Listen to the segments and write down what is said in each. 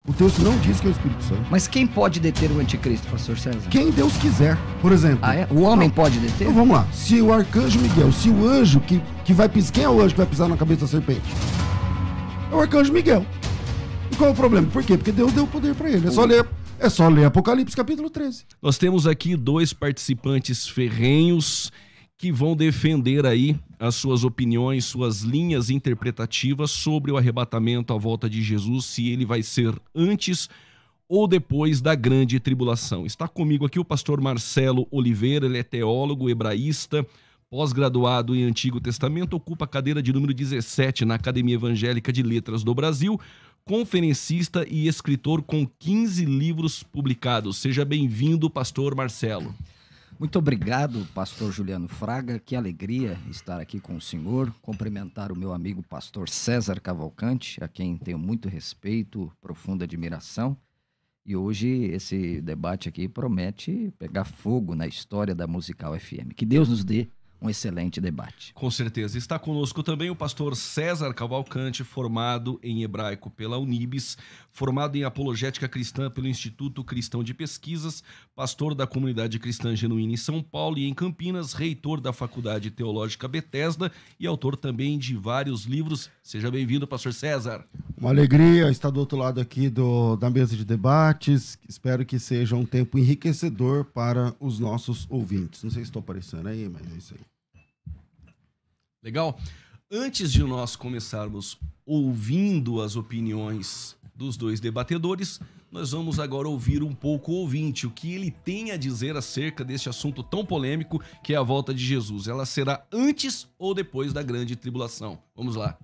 O texto não diz que é o Espírito Santo. Mas quem pode deter o anticristo, pastor César? Quem Deus quiser. Por exemplo. Ah, é? O homem pode deter? Então vamos lá. Se o arcanjo Miguel, se o anjo que vai pisar... Quem é o anjo que vai pisar na cabeça da serpente? É o arcanjo Miguel. E qual é o problema? Por quê? Porque Deus deu o poder para ele. É só ler Apocalipse capítulo 13. Nós temos aqui 2 participantes ferrenhos que vão defender aí as suas opiniões, suas linhas interpretativas sobre o arrebatamento à volta de Jesus, se ele vai ser antes ou depois da grande tribulação. Está comigo aqui o pastor Marcelo Oliveira, ele é teólogo, hebraísta, pós-graduado em Antigo Testamento, ocupa a cadeira de número 17 na Academia Evangélica de Letras do Brasil, conferencista e escritor com 15 livros publicados. Seja bem-vindo, pastor Marcelo. Muito obrigado, pastor Juliano Fraga. Que alegria estar aqui com o senhor. Cumprimentar o meu amigo pastor César Cavalcante, a quem tenho muito respeito, profunda admiração. E hoje esse debate aqui promete pegar fogo na história da Musical FM. Que Deus nos dê um excelente debate. Com certeza. Está conosco também o pastor César Cavalcante, formado em hebraico pela Unibis, formado em apologética cristã pelo Instituto Cristão de Pesquisas, pastor da Comunidade Cristã Genuína em São Paulo e em Campinas, reitor da Faculdade Teológica Bethesda e autor também de vários livros. Seja bem-vindo, pastor César. Uma alegria estar do outro lado aqui da mesa de debates. Espero que seja um tempo enriquecedor para os nossos ouvintes. Não sei se estou aparecendo aí, mas é isso aí. Legal? Antes de nós começarmos ouvindo as opiniões dos 2 debatedores, nós vamos agora ouvir um pouco o ouvinte, o que ele tem a dizer acerca deste assunto tão polêmico que é a volta de Jesus. Ela será antes ou depois da grande tribulação? Vamos lá.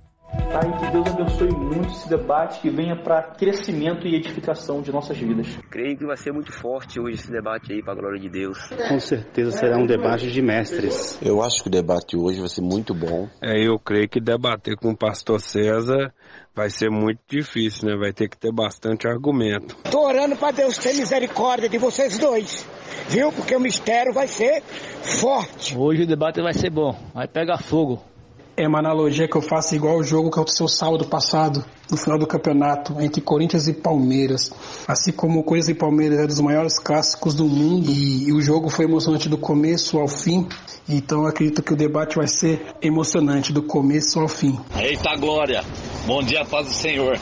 Pai, que Deus abençoe muito esse debate, que venha para crescimento e edificação de nossas vidas. Creio que vai ser muito forte hoje esse debate aí, para a glória de Deus. Com certeza será um debate de mestres. Eu acho que o debate hoje vai ser muito bom. Eu creio que debater com o pastor César vai ser muito difícil, né? Vai ter que ter bastante argumento. Tô orando para Deus ter misericórdia de vocês dois, viu? Porque o mistério vai ser forte. Hoje o debate vai ser bom, vai pegar fogo. É uma analogia que eu faço igual ao jogo que aconteceu sábado passado, no final do campeonato, entre Corinthians e Palmeiras. Assim como o Corinthians e Palmeiras é dos maiores clássicos do mundo e o jogo foi emocionante do começo ao fim, então eu acredito que o debate vai ser emocionante do começo ao fim. Eita glória! Bom dia, paz do Senhor.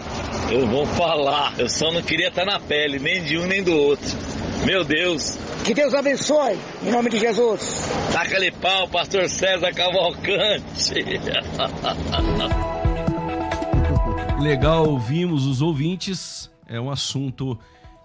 Eu vou falar, eu só não queria estar na pele, nem de um nem do outro. Meu Deus! Que Deus abençoe, em nome de Jesus. Taca-lhe pau, pastor César Cavalcante. Legal, ouvimos os ouvintes. É um assunto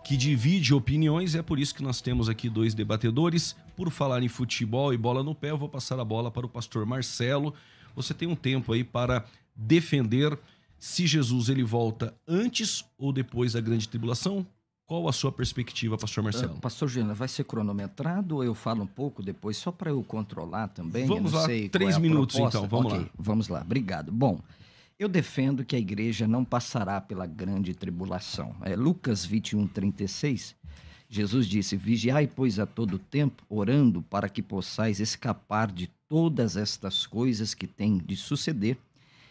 que divide opiniões e é por isso que nós temos aqui 2 debatedores. Por falar em futebol e bola no pé, eu vou passar a bola para o pastor Marcelo. Você tem um tempo aí para defender se Jesus ele volta antes ou depois da grande tribulação. Qual a sua perspectiva, pastor Marcelo? Pastor Juliano, vai ser cronometrado ou eu falo um pouco depois, só para eu controlar também? Vamos lá, 3 minutos então, vamos lá. Vamos lá, obrigado. Bom, eu defendo que a igreja não passará pela grande tribulação. Lucas 21:36, Jesus disse, vigiai, pois, a todo tempo, orando para que possais escapar de todas estas coisas que têm de suceder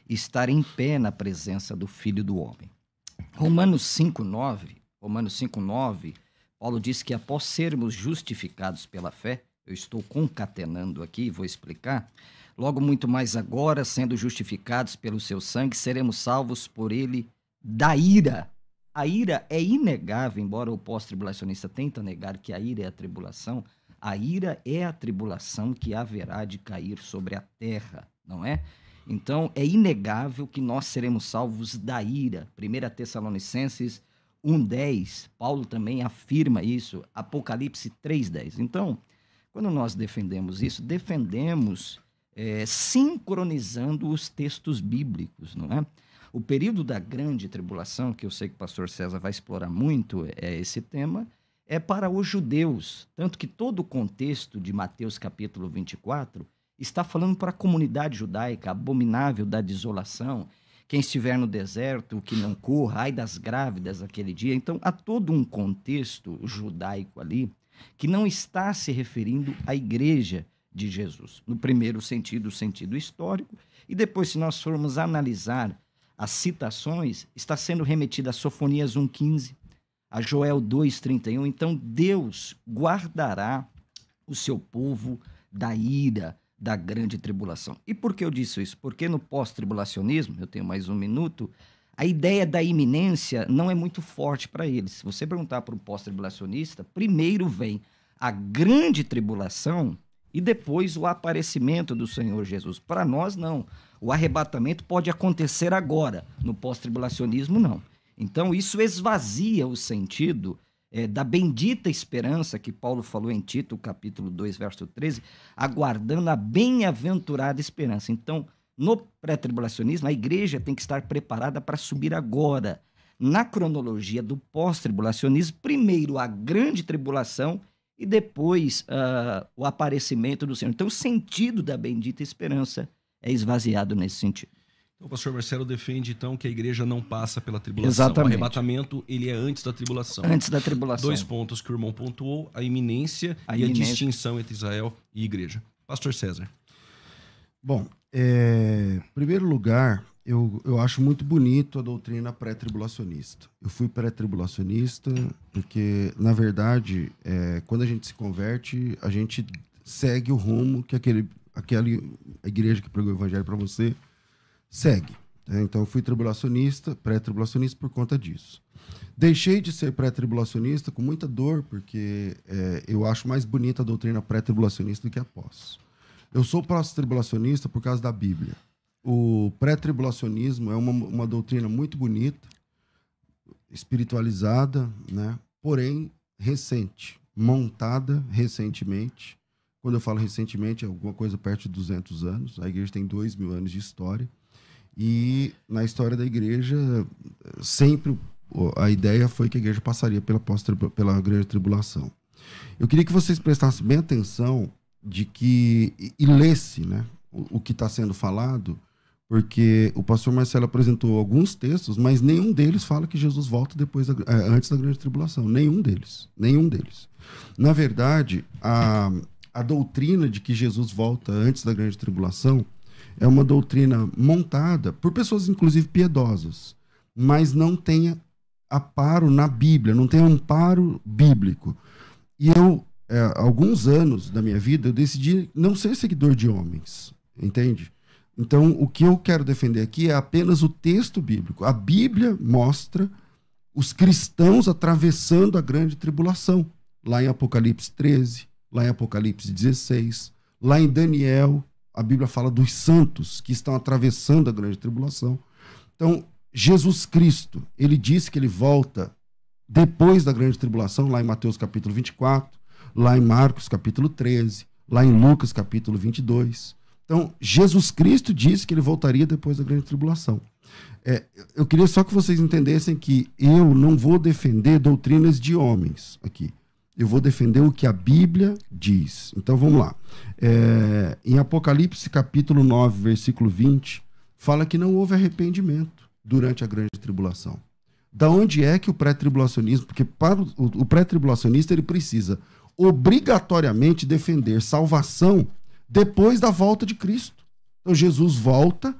e estar em pé na presença do Filho do Homem. Romanos 5:9, Paulo diz que após sermos justificados pela fé, eu estou concatenando aqui, vou explicar, logo muito mais agora, sendo justificados pelo seu sangue, seremos salvos por ele da ira. A ira é inegável, embora o pós-tribulacionista tente negar que a ira é a tribulação, a ira é a tribulação que haverá de cair sobre a terra, não é? Então, é inegável que nós seremos salvos da ira. 1 Tessalonicenses 1:10, Paulo também afirma isso, Apocalipse 3:10. Então, quando nós defendemos isso, defendemos sincronizando os textos bíblicos, não é? O período da grande tribulação, que eu sei que o pastor César vai explorar muito esse tema, é para os judeus, tanto que todo o contexto de Mateus capítulo 24 está falando para a comunidade judaica, abominável da desolação, quem estiver no deserto, que não corra, ai das grávidas aquele dia. Então, há todo um contexto judaico ali que não está se referindo à igreja de Jesus. No primeiro sentido, o sentido histórico, e depois, se nós formos analisar as citações, está sendo remetida a Sofonias 1,15, a Joel 2,31. Então, Deus guardará o seu povo da ira, da grande tribulação. E por que eu disse isso? Porque no pós-tribulacionismo, eu tenho mais um minuto, a ideia da iminência não é muito forte para eles. Se você perguntar para um pós-tribulacionista, primeiro vem a grande tribulação e depois o aparecimento do Senhor Jesus. Para nós, não. O arrebatamento pode acontecer agora. No pós-tribulacionismo, não. Então, isso esvazia o sentido da bendita esperança que Paulo falou em Tito, capítulo 2, verso 13, aguardando a bem-aventurada esperança. Então, no pré-tribulacionismo, a igreja tem que estar preparada para subir agora. Na cronologia do pós-tribulacionismo, primeiro a grande tribulação e depois o aparecimento do Senhor. Então, o sentido da bendita esperança é esvaziado nesse sentido. Então, o pastor Marcelo defende, então, que a igreja não passa pela tribulação. Exatamente. O arrebatamento, ele é antes da tribulação. Antes da tribulação. 2 pontos que o irmão pontuou, a iminência e a distinção entre Israel e igreja. Pastor César. Bom, em primeiro lugar, eu acho muito bonito a doutrina pré-tribulacionista. Eu fui pré-tribulacionista porque, na verdade, quando a gente se converte, a gente segue o rumo que aquela igreja que pregou o evangelho para você segue. Então, eu fui pré-tribulacionista por conta disso. Deixei de ser pré-tribulacionista com muita dor, porque eu acho mais bonita a doutrina pré-tribulacionista do que a pós. Eu sou pós-tribulacionista por causa da Bíblia. O pré-tribulacionismo é uma doutrina muito bonita, espiritualizada, né? Porém recente, montada recentemente. Quando eu falo recentemente, é alguma coisa perto de 200 anos. A igreja tem 2.000 anos de história. E na história da igreja, sempre a ideia foi que a igreja passaria pela grande tribulação. Eu queria que vocês prestassem bem atenção e lesse, né, o que está sendo falado, porque o pastor Marcelo apresentou alguns textos, mas nenhum deles fala que Jesus volta antes da grande tribulação. Nenhum deles. Na verdade, a doutrina de que Jesus volta antes da grande tribulação é uma doutrina montada por pessoas, inclusive, piedosas, mas não tem amparo na Bíblia, não tem amparo bíblico. E eu, alguns anos da minha vida, eu decidi não ser seguidor de homens, entende? Então, o que eu quero defender aqui é apenas o texto bíblico. A Bíblia mostra os cristãos atravessando a grande tribulação, lá em Apocalipse 13, lá em Apocalipse 16, lá em Daniel, a Bíblia fala dos santos que estão atravessando a grande tribulação. Então, Jesus Cristo, ele disse que ele volta depois da grande tribulação, lá em Mateus capítulo 24, lá em Marcos capítulo 13, lá em Lucas capítulo 22. Então, Jesus Cristo disse que ele voltaria depois da grande tribulação. Eu queria só que vocês entendessem que eu não vou defender doutrinas de homens aqui. Eu vou defender o que a Bíblia diz. Então, vamos lá. Em Apocalipse, capítulo 9, versículo 20, fala que não houve arrependimento durante a grande tribulação. Da onde é que o pré-tribulacionismo... Porque para o pré-tribulacionista, ele precisa obrigatoriamente defender salvação depois da volta de Cristo. Então, Jesus volta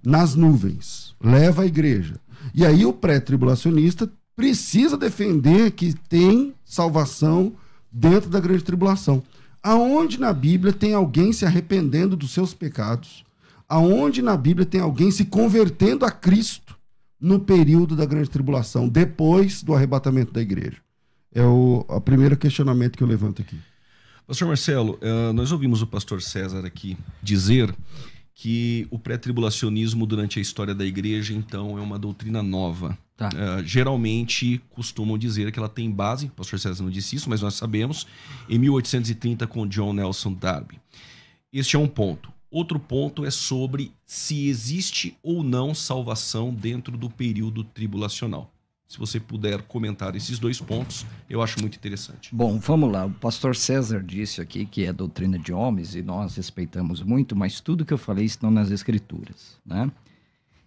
nas nuvens, leva a igreja. E aí o pré-tribulacionista precisa defender que tem salvação dentro da grande tribulação. Aonde na Bíblia tem alguém se arrependendo dos seus pecados? Aonde na Bíblia tem alguém se convertendo a Cristo no período da grande tribulação, depois do arrebatamento da igreja? É o primeiro questionamento que eu levanto aqui. Pastor Marcelo, nós ouvimos o pastor César aqui dizer que o pré-tribulacionismo durante a história da igreja, então, é uma doutrina nova. Tá. Geralmente costumam dizer que ela tem base, o pastor César não disse isso, mas nós sabemos, em 1830 com John Nelson Darby. Este é um ponto. Outro ponto é sobre se existe ou não salvação dentro do período tribulacional. Se você puder comentar esses dois pontos, eu acho muito interessante. Bom, vamos lá. O pastor César disse aqui que é doutrina de homens e nós respeitamos muito, mas tudo que eu falei está nas Escrituras, né?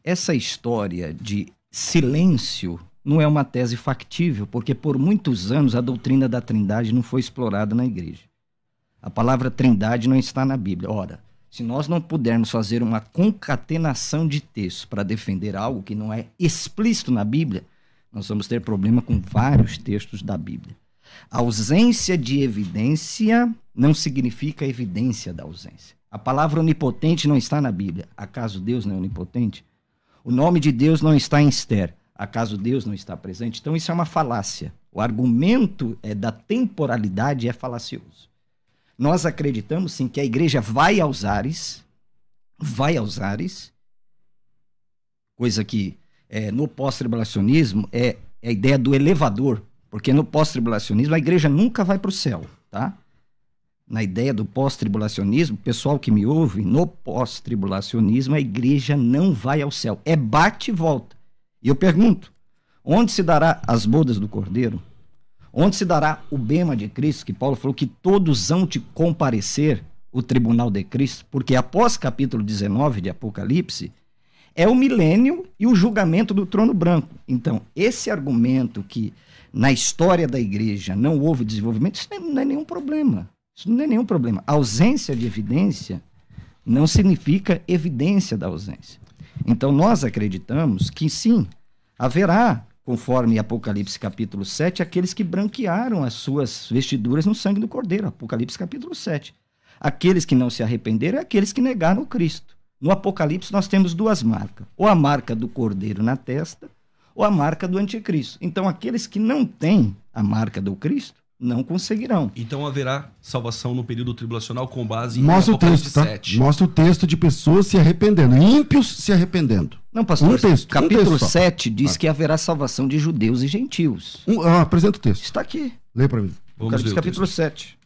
Essa história de silêncio não é uma tese factível, porque por muitos anos a doutrina da Trindade não foi explorada na igreja. A palavra Trindade não está na Bíblia. Ora, Se nós não pudermos fazer uma concatenação de textos para defender algo que não é explícito na Bíblia, nós vamos ter problema com vários textos da Bíblia. A ausência de evidência não significa evidência da ausência. A palavra onipotente não está na Bíblia. Acaso Deus não é onipotente? O nome de Deus não está em Esther. Acaso Deus não está presente? Então isso é uma falácia. O argumento da temporalidade é falacioso. Nós acreditamos, sim, que a igreja vai aos ares, coisa que no pós-tribulacionismo é a ideia do elevador, porque no pós-tribulacionismo a igreja nunca vai para o céu, tá? Na ideia do pós-tribulacionismo, pessoal que me ouve, no pós-tribulacionismo a igreja não vai ao céu, é bate e volta. E eu pergunto, onde se dará as bodas do Cordeiro? Onde se dará o bema de Cristo, que Paulo falou que todos hão de comparecer o tribunal de Cristo, porque após capítulo 19 de Apocalipse, é o milênio e o julgamento do trono branco. Então, esse argumento que na história da igreja não houve desenvolvimento, isso não é nenhum problema. Isso não é nenhum problema. A ausência de evidência não significa evidência da ausência. Então, nós acreditamos que sim, haverá, conforme Apocalipse capítulo 7, aqueles que branquearam as suas vestiduras no sangue do Cordeiro. Apocalipse capítulo 7. Aqueles que não se arrependeram é aqueles que negaram o Cristo. No Apocalipse nós temos duas marcas. Ou a marca do Cordeiro na testa, ou a marca do Anticristo. Então, aqueles que não têm a marca do Cristo, não conseguirão. Então haverá salvação no período tribulacional com base em Mostra Apocalipse o texto, 7. Mostra o texto de pessoas se arrependendo, ímpios se arrependendo. Não, pastor, texto, capítulo 7 diz que haverá salvação de judeus e gentios. Apresenta o texto. Está aqui. Lê para mim. Apocalipse capítulo 7.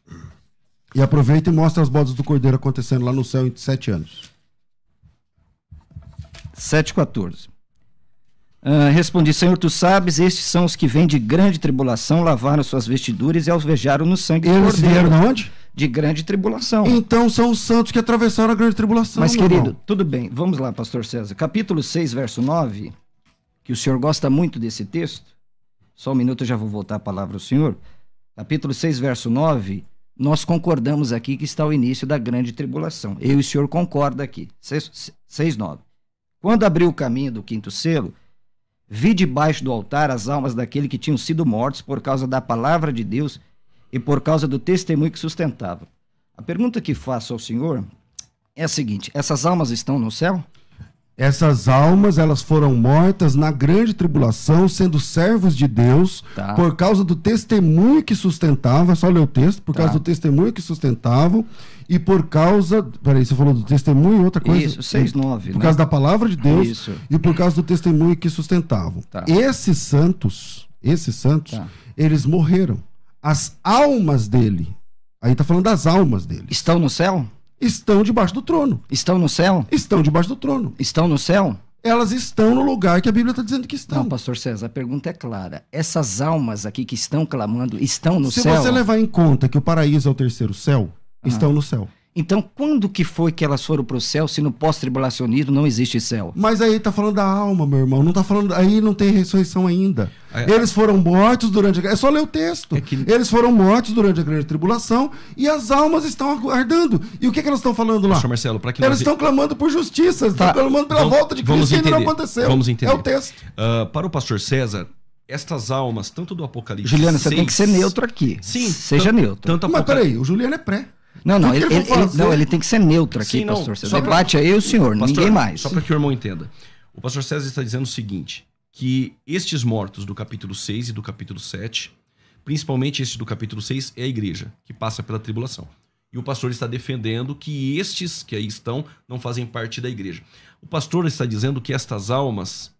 E aproveita e mostra as bodas do Cordeiro acontecendo lá no céu em 7 anos. 7,14. Respondi, Senhor, tu sabes, estes são os que vêm de grande tribulação, lavaram suas vestiduras e alvejaram no sangue do Eles Cordeiro. vieram de onde? De grande tribulação. Então são os santos que atravessaram a grande tribulação. Mas, querido, tudo bem. Vamos lá, pastor César. Capítulo 6, verso 9, que o senhor gosta muito desse texto. Só um minuto, eu já vou voltar a palavra ao senhor. Capítulo 6, verso 9, nós concordamos aqui que está o início da grande tribulação. Eu e o senhor concorda aqui. 6, 9. Quando abriu o caminho do quinto selo, vi debaixo do altar as almas daqueles que tinham sido mortos por causa da palavra de Deus e por causa do testemunho que sustentava. A pergunta que faço ao senhor é a seguinte: essas almas estão no céu? Essas almas, elas foram mortas na grande tribulação, sendo servos de Deus, por causa do testemunho que sustentava, só ler o texto, por causa do testemunho que sustentavam, e por causa, peraí, você falou do testemunho e outra coisa? Isso, 6:9. Por causa da palavra de Deus, Isso. e por causa do testemunho que sustentavam. Esses santos, eles morreram. As almas dele, aí tá falando das almas dele. Estão no céu? Estão debaixo do trono. Estão no céu? Estão debaixo do trono. Estão no céu? Elas estão no lugar que a Bíblia está dizendo que estão. Não, pastor César, a pergunta é clara. Essas almas aqui que estão clamando, estão no céu? Se você levar em conta que o paraíso é o terceiro céu, estão no céu. Então, quando que foi que elas foram para o céu, se no pós-tribulacionismo não existe céu? Mas aí tá falando da alma, meu irmão. Não tá falando. Aí não tem ressurreição ainda. Eles foram mortos durante a... É só ler o texto. Eles foram mortos durante a grande tribulação e as almas estão aguardando. E o que elas estão falando lá? Pastor Marcelo, para que eles estão clamando por justiça, estão clamando pela volta de Cristo, que ainda não aconteceu. Vamos entender. É o texto. Para o pastor César, estas almas, tanto do Apocalipse... Juliana, você tem que ser neutro aqui. Sim. Seja neutro. Mas peraí, o Juliano é pré. Não, ele tem que ser neutro aqui, pastor César. O debate é eu e o senhor, pastor, ninguém mais. Só para que o irmão entenda. O pastor César está dizendo o seguinte, que estes mortos do capítulo 6 e do capítulo 7, principalmente este do capítulo 6, é a igreja, que passa pela tribulação. E o pastor está defendendo que estes que aí estão não fazem parte da igreja. O pastor está dizendo que estas almas,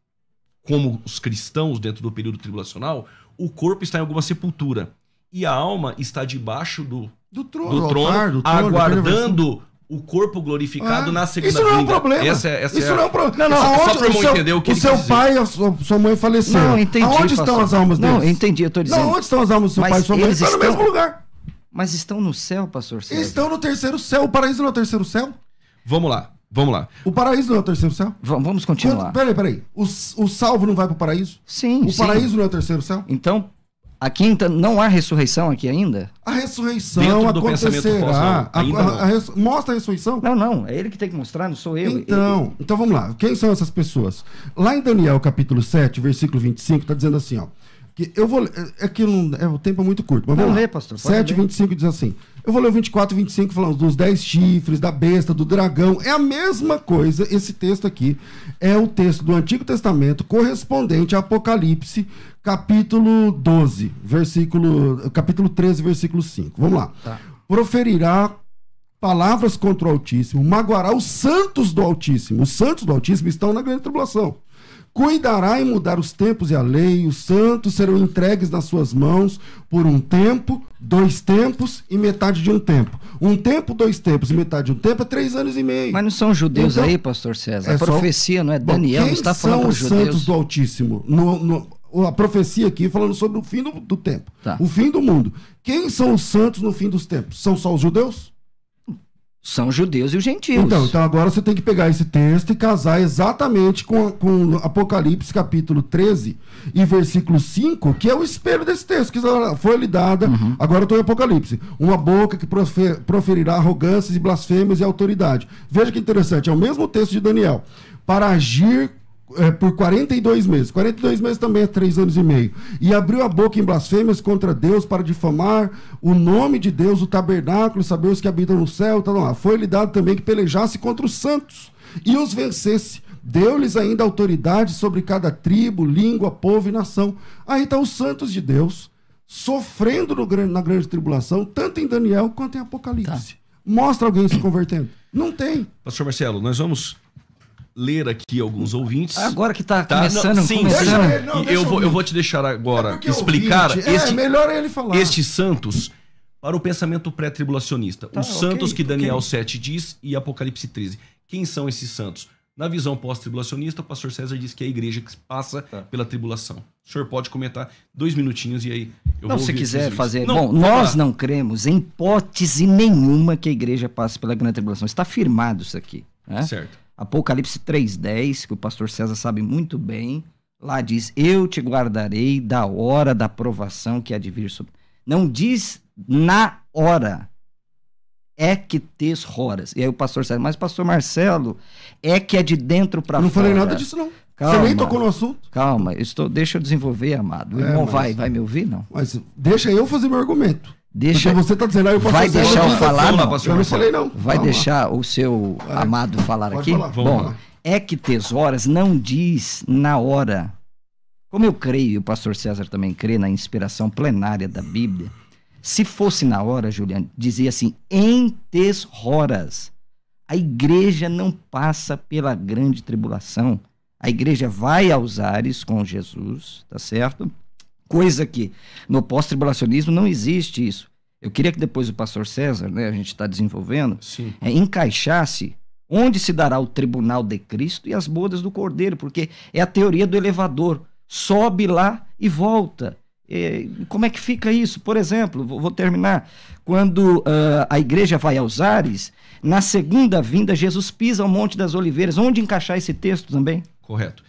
como os cristãos dentro do período tribulacional, o corpo está em alguma sepultura. E a alma está debaixo do trono, aguardando o corpo glorificado na segunda vinda. Isso não é um problema. Isso não é um problema. Só para o irmão entender o que o seu pai e sua mãe faleceram. Não, entendi. Aonde estão as almas deles? Não, entendi, eu estou dizendo. Não, onde estão as almas do seu pai e sua mãe? Estão no mesmo lugar. Mas estão no céu, pastor César? Estão no terceiro céu. O paraíso não é o terceiro céu? Vamos lá. O paraíso não é o terceiro céu? Vamos continuar. Peraí. O salvo não vai para o paraíso? Sim, O paraíso não é o terceiro céu? Então, Aqui então, não há ressurreição aqui ainda? A ressurreição acontecerá. Mostra a ressurreição? Não. É ele que tem que mostrar, não sou eu. Então vamos lá. Quem são essas pessoas? Lá em Daniel, capítulo 7, versículo 25, está dizendo assim, ó. Que eu vou o tempo é muito curto, mas vamos ler, lá. pastor. 7, 25 diz assim. Eu vou ler o 24 e 25 falando dos 10 chifres, da besta, do dragão. É a mesma coisa. Esse texto aqui é o texto do Antigo Testamento correspondente a Apocalipse, capítulo 12, capítulo 13, versículo 5. Vamos lá. Tá. Proferirá palavras contra o Altíssimo, magoará os santos do Altíssimo. Os santos do Altíssimo estão na grande tribulação. Cuidará em mudar os tempos e a lei, os santos serão entregues nas suas mãos por 1 tempo, 2 tempos e metade de 1 tempo. 1 tempo, 2 tempos e metade de 1 tempo é 3 anos e meio. Mas não são judeus então, aí, pastor César? A profecia não é Daniel, não está falando para os judeus. Quem são os santos do Altíssimo? A profecia aqui falando sobre o fim do tempo, o fim do mundo. Quem são os santos no fim dos tempos? São só os judeus? São judeus e os gentios. Então agora você tem que pegar esse texto e casar exatamente com Apocalipse capítulo 13 e versículo 5, que é o espelho desse texto, que foi lhe dada, agora eu estou em Apocalipse, uma boca que proferirá arrogâncias e blasfêmias e autoridade. Veja que interessante, é o mesmo texto de Daniel, para agir por 42 meses. 42 meses também é 3 anos e meio. E abriu a boca em blasfêmias contra Deus para difamar o nome de Deus, o tabernáculo, saber os que habitam no céu. Tá lá. Foi-lhe dado também que pelejasse contra os santos e os vencesse. Deu-lhes ainda autoridade sobre cada tribo, língua, povo e nação. Aí estão os santos de Deus sofrendo na grande tribulação, tanto em Daniel quanto em Apocalipse. Mostra alguém se convertendo. Não tem. Pastor Marcelo, nós vamos ler aqui alguns ouvintes. Agora que está começando. Eu vou te deixar agora explicar melhor ele falar. Estes santos para o pensamento pré-tribulacionista. Os santos que Daniel 7 diz e Apocalipse 13. Quem são esses santos? Na visão pós-tribulacionista, o pastor César diz que é a igreja que passa pela tribulação. O senhor pode comentar 2 minutinhos e aí eu vou se quiser fazer. Bom, nós não cremos em hipótese nenhuma que a igreja passe pela grande tribulação. Está firmado isso aqui. Né? Certo. Apocalipse 3:10, que o pastor César sabe muito bem, lá diz, eu te guardarei da hora da provação que há de vir sobre... Não diz na hora, é que tes horas. E aí o pastor César, mas pastor Marcelo, é que é de dentro para fora. Eu não falei nada disso não. Calma, você nem tocou no assunto. Calma, deixa eu desenvolver, amado. O irmão vai me ouvir, não? Mas deixa eu fazer meu argumento. Deixa, você está dizendo aí, vai deixar eu falar? Não, eu não falei não. Vai deixar o seu amado falar aqui? Bom, é que tes horas não diz na hora. Como eu creio, e o pastor César também crê na inspiração plenária da Bíblia, se fosse na hora, Juliano, dizia assim, em tes horas. A igreja não passa pela grande tribulação. A igreja vai aos ares com Jesus, tá certo? Coisa que no pós-tribulacionismo não existe isso. Eu queria que depois o pastor César, né, a gente está desenvolvendo, encaixasse onde se dará o tribunal de Cristo e as bodas do Cordeiro, porque é a teoria do elevador. Sobe lá e volta. Como é que fica isso? Por exemplo, vou terminar. Quando a igreja vai aos ares, na segunda vinda, Jesus pisa ao Monte das Oliveiras. Onde encaixar esse texto também? Correto.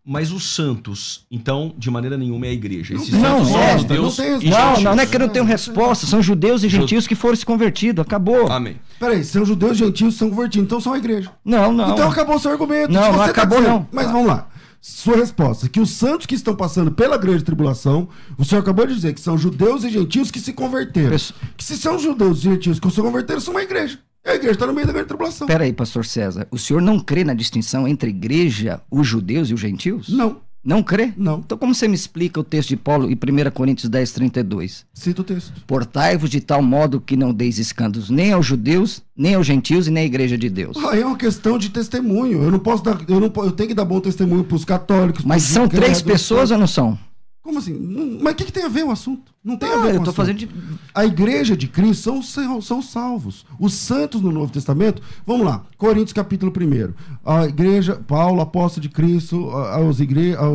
Mas os santos, então, de maneira nenhuma é a igreja. Esses não, santos são judeus não é que eu não tenho resposta. São judeus e gentios que foram se convertidos. Acabou. Amém. Peraí, são judeus e gentios que são convertidos, então são a igreja. Não. Então acabou o seu argumento. Não acabou não. Mas vamos lá. Sua resposta, que os santos que estão passando pela grande tribulação, o senhor acabou de dizer que são judeus e gentios que se converteram. Que se são judeus e gentios que se converteram, são uma igreja. A igreja está no meio da grande tribulação. Peraí, pastor César, o senhor não crê na distinção entre igreja, os judeus e os gentios? Não. Não crê? Não. Então como você me explica o texto de Paulo em 1 Coríntios 10:32? Cita o texto. Portai-vos de tal modo que não deis escândalos nem aos judeus, nem aos gentios e nem à igreja de Deus. É uma questão de testemunho. Eu não posso dar, eu tenho que dar bom testemunho para os católicos. Mas são 3 pessoas ou não são? Como assim? Mas o que tem a ver o assunto? Não tem a ver com o assunto. De... A igreja de Cristo são salvos. Os santos no Novo Testamento, vamos lá, Coríntios capítulo 1. A igreja, Paulo, apóstolo de Cristo, a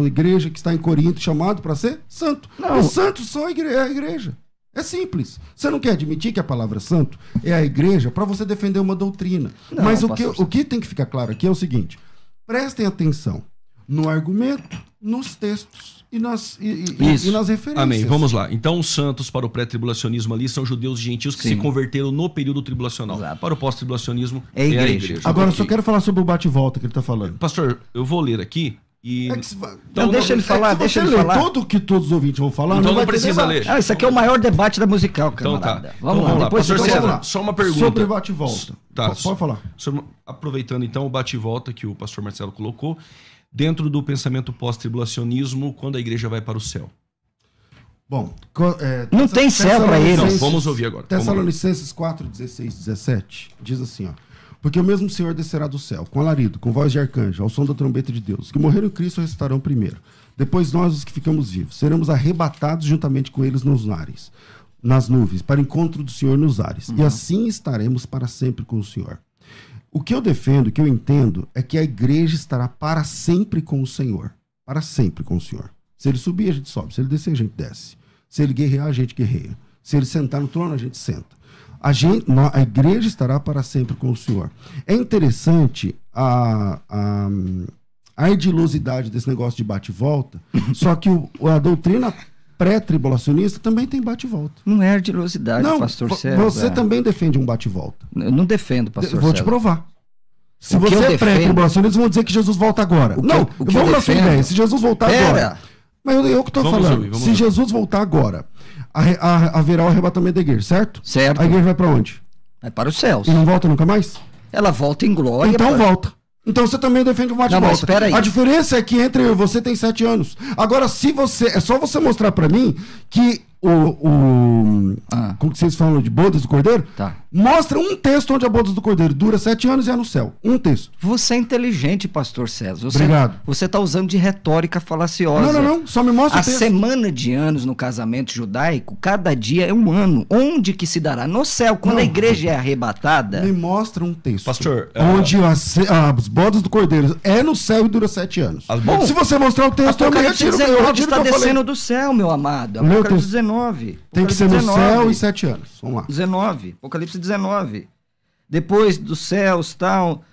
igreja que está em Corinto, chamado para ser santo. Não. Os santos são a igreja. É simples. Você não quer admitir que a palavra santo é a igreja para você defender uma doutrina. Mas o que tem que ficar claro aqui é o seguinte, prestem atenção no argumento nos textos e nas referências. Amém. Vamos lá. Então, os santos para o pré-tribulacionismo ali são judeus e gentios que se converteram no período tribulacional. Exato. Para o pós-tribulacionismo é a igreja. Agora, eu só quero falar sobre o bate-volta que ele está falando. Pastor, eu vou ler aqui. Então deixa ele falar, deixa ele falar. Tudo que todos os ouvintes vão falar, então não precisa ler. Isso aqui é o maior debate da musical, camarada. Então tá. Vamos lá. Depois Pastor César, só uma pergunta. Sobre bate-volta. Tá. Pode falar. Aproveitando então o bate-volta que o pastor Marcelo colocou, dentro do pensamento pós-tribulacionismo, quando a igreja vai para o céu. Bom, não tem céu para eles. Não, vamos ouvir agora. Tessalonicenses 4, 16, 17, diz assim, ó. Porque o mesmo Senhor descerá do céu, com alarido, com voz de arcanjo, ao som da trombeta de Deus. Os que morreram em Cristo ressuscitarão primeiro. Depois nós, os que ficamos vivos, seremos arrebatados juntamente com eles nas nuvens, para encontro do Senhor nos ares. E assim estaremos para sempre com o Senhor. O que eu defendo, o que eu entendo, é que a igreja estará para sempre com o Senhor. Para sempre com o Senhor. Se ele subir, a gente sobe. Se ele descer, a gente desce. Se ele guerrear, a gente guerreia. Se ele sentar no trono, a gente senta. A igreja estará para sempre com o Senhor. É interessante a ardilosidade desse negócio de bate-volta, só que a doutrina pré-tribulacionista também tem bate-volta. Não é ardilosidade, pastor César. Você também defende um bate-volta. Eu não defendo, pastor César. Vou te provar. Se você é pré-tribulacionista, vão dizer que Jesus volta agora. Vamos na sua ideia. Se Jesus voltar agora... Mas eu que estou falando. Se Jesus voltar agora, haverá o arrebatamento da igreja, certo? Certo. A igreja vai para onde? Vai para os céus. E não volta nunca mais? Ela volta em glória. Então volta. Então você também defende o bate-volta. Não, mas espera aí. A diferença é que entre eu e você tem 7 anos. Agora, se você... É só você mostrar para mim que como que vocês falam de bodas do Cordeiro? Tá. Mostra um texto onde a bodas do Cordeiro dura 7 anos e é no céu. Um texto. Você é inteligente, pastor César. Obrigado. Você está usando de retórica falaciosa. Não. Só me mostra o texto. A semana de anos no casamento judaico, cada dia é um ano. Onde que se dará? No céu. Quando a igreja é arrebatada... Me mostra um texto. Pastor... Onde as bodas do Cordeiro é no céu e dura 7 anos. Se você mostrar o texto, eu retiro 19 está descendo do céu, meu amado. Apocalipse 19. Tem que ser no céu e 7 anos. Vamos lá. 19. Apocalipse 19. Depois dos céus, tal,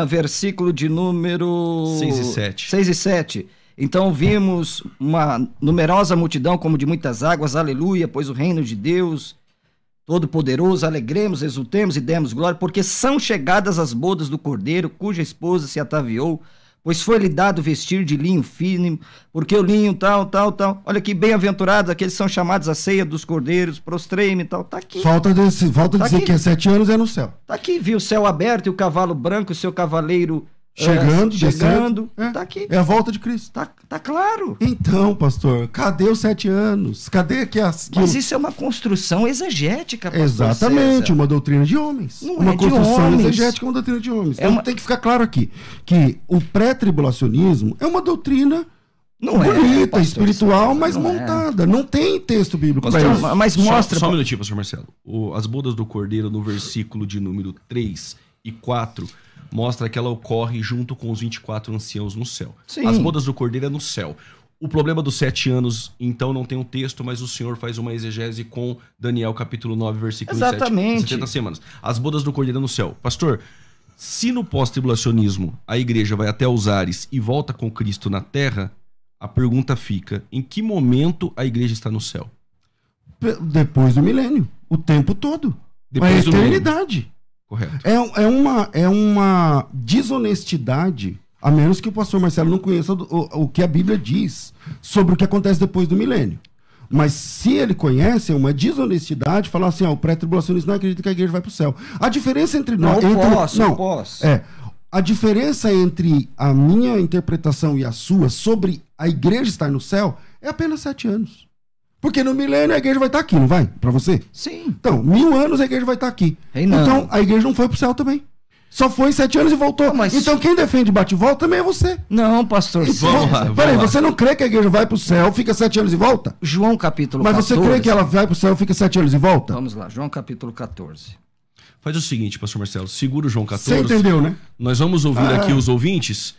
versículo de número 6 e 7. 6 e 7. Então vimos uma numerosa multidão como de muitas águas, aleluia, pois o reino de Deus Todo-Poderoso, alegremos, exultemos e demos glória, porque são chegadas as bodas do Cordeiro, cuja esposa se ataviou, pois foi-lhe dado vestir de linho fino, porque o linho tal. Olha que bem-aventurados aqueles que são chamados à ceia dos cordeiros, prostrei-me e tal. Tá aqui. Falta dizer aqui. Que é 7 anos é no céu. Tá aqui, viu o céu aberto e o cavalo branco, o seu cavaleiro chegando. Tá aqui. É a volta de Cristo. Tá claro. Então, pastor, cadê os 7 anos? Cadê que as... Mas isso é uma construção exegética, pastor Exatamente, César. Uma doutrina de homens. Não uma é construção de homens. exegética, uma doutrina de homens. Então tem que ficar claro aqui, que o pré-tribulacionismo é uma doutrina bonita, espiritual, mas montada. Não tem texto bíblico para isso. Mas mostra... Só um minutinho, pastor Marcelo. As bodas do Cordeiro, no versículo de número 3 e 4... mostra que ela ocorre junto com os 24 anciãos no céu. Sim. As bodas do Cordeiro é no céu. O problema dos 7 anos, então, não tem um texto, mas o Senhor faz uma exegese com Daniel capítulo 9, versículo 7. 70 semanas. As bodas do Cordeiro é no céu. Pastor, se no pós-tribulacionismo a igreja vai até os ares e volta com Cristo na terra, a pergunta fica, em que momento a igreja está no céu? Depois do milênio. O tempo todo. Depois a eternidade. Correto. É uma desonestidade, a menos que o pastor Marcelo não conheça o que a Bíblia diz sobre o que acontece depois do milênio. Mas se ele conhece, é uma desonestidade falar assim, o pré-tribulacionista não acredita que a igreja vai para o céu. A diferença entre nós... A diferença entre a minha interpretação e a sua sobre a igreja estar no céu é apenas 7 anos. Porque no milênio a igreja vai estar aqui, não vai? Pra você? Sim. Então, 1000 anos a igreja vai estar aqui. Então, a igreja não foi pro céu também. Só foi 7 anos e voltou. Então, quem defende bate-volta também é você. Não, pastor. Vamos lá. Peraí, você não crê que a igreja vai pro céu, fica 7 anos e volta? João capítulo 14. Mas você crê que ela vai pro céu, fica 7 anos e volta? Vamos lá, João capítulo 14. Faz o seguinte, pastor Marcelo, segura o João 14. Você entendeu, né? Nós vamos ouvir aqui os ouvintes.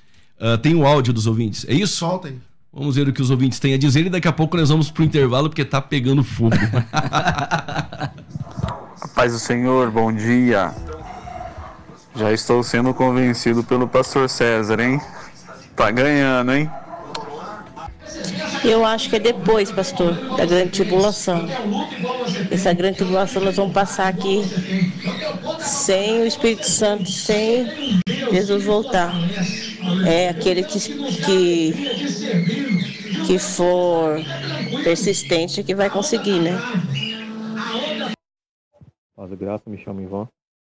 Tem o áudio dos ouvintes, é isso? Solta aí. Vamos ver o que os ouvintes têm a dizer e daqui a pouco nós vamos pro intervalo porque tá pegando fogo. Paz do Senhor, bom dia. Já estou sendo convencido pelo pastor César, hein? Tá ganhando, hein? Eu acho que é depois, pastor, da grande tribulação. Essa grande tribulação nós vamos passar aqui sem o Espírito Santo, sem Jesus voltar. É aquele que for persistente que vai conseguir, né? Paz e graça, me chamo Ivan,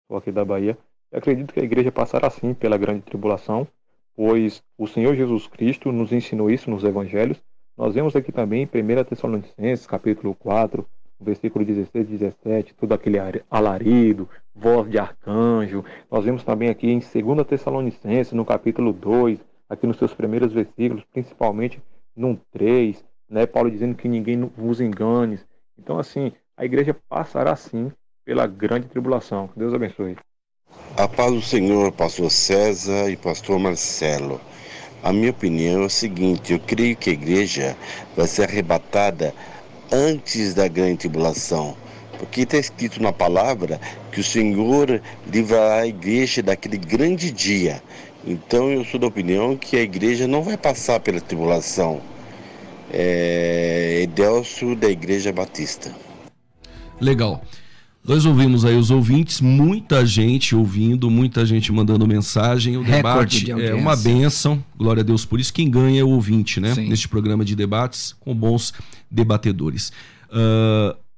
sou aqui da Bahia. Eu acredito que a igreja passará sim pela grande tribulação, pois o Senhor Jesus Cristo nos ensinou isso nos evangelhos. Nós vemos aqui também em 1 Tessalonicenses, capítulo 4, versículo 16 e 17, todo aquele alarido, voz de arcanjo. Nós vemos também aqui em 2 Tessalonicenses, no capítulo 2, aqui nos seus primeiros versículos, principalmente no 3, né, Paulo dizendo que ninguém vos engane. Então, assim, a igreja passará sim pela grande tribulação. Deus abençoe. A paz do Senhor, pastor César e pastor Marcelo. A minha opinião é o seguinte: eu creio que a igreja vai ser arrebatada antes da grande tribulação, porque está escrito na palavra que o Senhor livrará a igreja daquele grande dia. Então eu sou da opinião que a igreja não vai passar pela tribulação. Edelcio, da Igreja Batista. Legal. Nós ouvimos aí os ouvintes, muita gente ouvindo, muita gente mandando mensagem. O debate é uma bênção, glória a Deus por isso. Quem ganha é o ouvinte, né? Sim. Neste programa de debates com bons debatedores.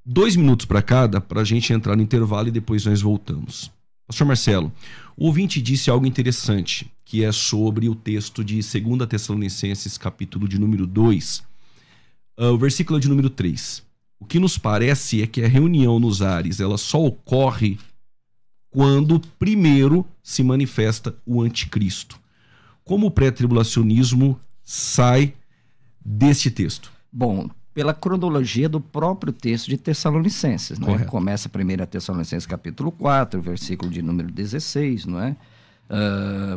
2 minutos para cada, para a gente entrar no intervalo e depois nós voltamos. Pastor Marcelo, o ouvinte disse algo interessante, que é sobre o texto de 2 Tessalonicenses, capítulo de número 2, o versículo de número 3. O que nos parece é que a reunião nos ares ela só ocorre quando primeiro se manifesta o anticristo. Como o pré-tribulacionismo sai deste texto? Bom, pela cronologia do próprio texto de Tessalonicenses, não é? Começa 1 Tessalonicenses capítulo 4, versículo de número 16, não é?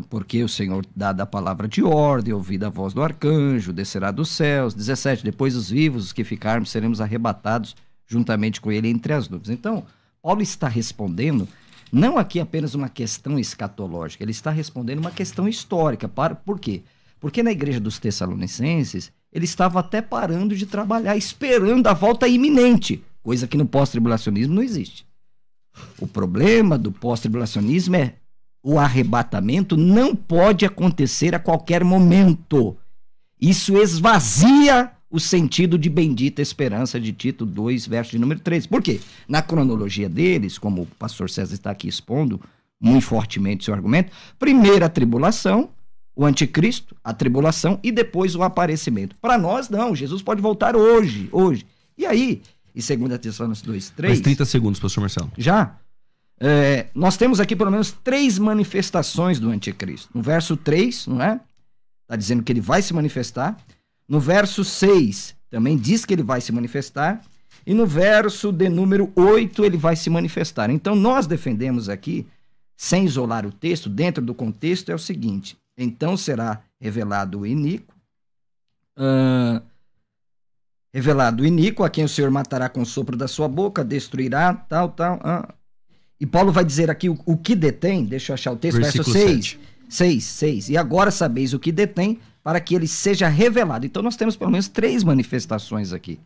Porque o Senhor dá a palavra de ordem, ouvida a voz do arcanjo, descerá dos céus. 17, depois os vivos, os que ficarmos, seremos arrebatados juntamente com ele entre as nuvens. Então, Paulo está respondendo, não aqui apenas uma questão escatológica, ele está respondendo uma questão histórica. Por quê? Porque na igreja dos Tessalonicenses, ele estava até parando de trabalhar, esperando a volta iminente, coisa que no pós-tribulacionismo não existe. O problema do pós-tribulacionismo é o arrebatamento não pode acontecer a qualquer momento. Isso esvazia o sentido de bendita esperança de Tito 2, verso de número 13. Por quê? Na cronologia deles, como o pastor César está aqui expondo muito fortemente seu argumento, primeiro a tribulação, o anticristo, a tribulação e depois o aparecimento. Para nós, não. Jesus pode voltar hoje. E aí, em 2 Tessalonicenses 2, 3... Mais 30 segundos, pastor Marcelo. Já? Nós temos aqui pelo menos 3 manifestações do anticristo. No verso 3, não é? Está dizendo que ele vai se manifestar. No verso 6, também diz que ele vai se manifestar. E no verso de número 8, ele vai se manifestar. Então, nós defendemos aqui, sem isolar o texto, dentro do contexto, é o seguinte: então será revelado o iníquo, a quem o Senhor matará com o sopro da sua boca, destruirá, tal. E Paulo vai dizer aqui o que detém, deixa eu achar o texto, verso 6. E agora sabeis o que detém, para que ele seja revelado. Então nós temos pelo menos 3 manifestações aqui.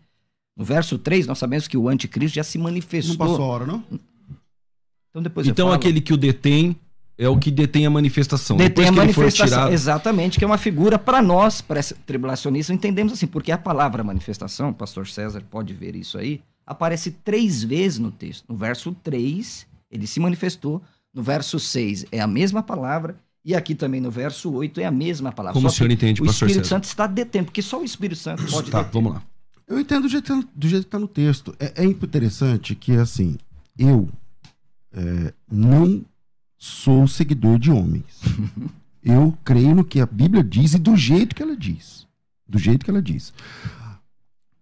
No verso 3, nós sabemos que o anticristo já se manifestou. Não passou a hora, não? Então aquele que o detém é o que detém a manifestação. Detém a manifestação, exatamente, que é uma figura para nós, pré-tribulacionistas, entendemos assim, porque a palavra manifestação, o pastor César pode ver isso aí, aparece 3 vezes no texto. No verso 3, ele se manifestou. No verso 6 é a mesma palavra. E aqui também no verso 8 é a mesma palavra. Como o senhor entende, pastor César? O Espírito Santo está detendo, porque só o Espírito Santo pode deter. Vamos lá. Eu entendo do jeito que está no texto. É interessante que, assim, eu não sou seguidor de homens. Eu creio no que a Bíblia diz e do jeito que ela diz.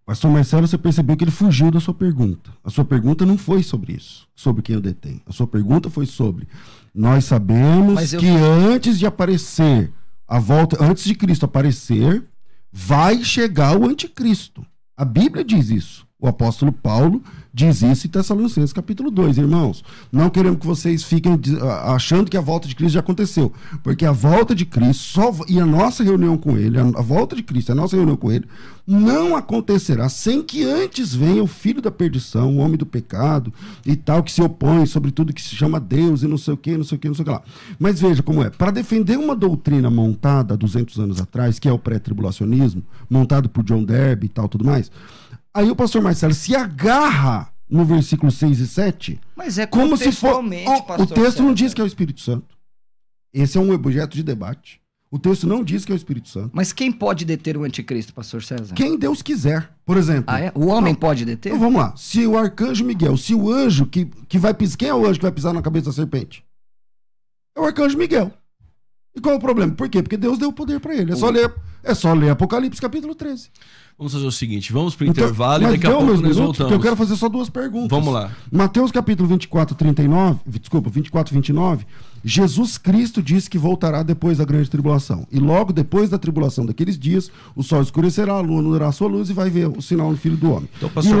Pastor Marcelo, você percebeu que ele fugiu da sua pergunta. A sua pergunta não foi sobre isso, sobre quem eu detenho. A sua pergunta foi sobre: nós sabemos que antes de aparecer, antes de Cristo aparecer, vai chegar o anticristo. A Bíblia diz isso. O apóstolo Paulo diz isso em Tessalonicenses capítulo 2, irmãos. Não queremos que vocês fiquem achando que a volta de Cristo já aconteceu, porque a volta de Cristo e a nossa reunião com ele, a volta de Cristo, a nossa reunião com ele, não acontecerá sem que antes venha o filho da perdição, o homem do pecado e tal, que se opõe sobre tudo que se chama Deus e não sei o que, não sei o que, não sei o que lá. Mas veja como é. Para defender uma doutrina montada há 200 anos atrás, que é o pré-tribulacionismo, montado por John Derby e tal, tudo mais, aí o pastor Marcelo se agarra no versículo 6 e 7, mas é como se for... O texto não diz que é o Espírito Santo. Esse é um objeto de debate. O texto não diz que é o Espírito Santo. Mas quem pode deter o anticristo, pastor César? Quem Deus quiser. Por exemplo... O homem pode deter? Então vamos lá. Se o arcanjo Miguel, se o anjo que vai pisar... Quem é o anjo que vai pisar na cabeça da serpente? É o arcanjo Miguel. E qual é o problema? Por quê? Porque Deus deu o poder para ele. É só ler Apocalipse capítulo 13. Vamos fazer o seguinte, vamos pro intervalo e daqui a pouco nós voltamos. Eu quero fazer só duas perguntas. Vamos lá. Mateus capítulo 24, 29, Jesus Cristo disse que voltará depois da grande tribulação. E logo depois da tribulação daqueles dias, o sol escurecerá, a lua não dará sua luz e vai ver o sinal no Filho do Homem. Então, pastor...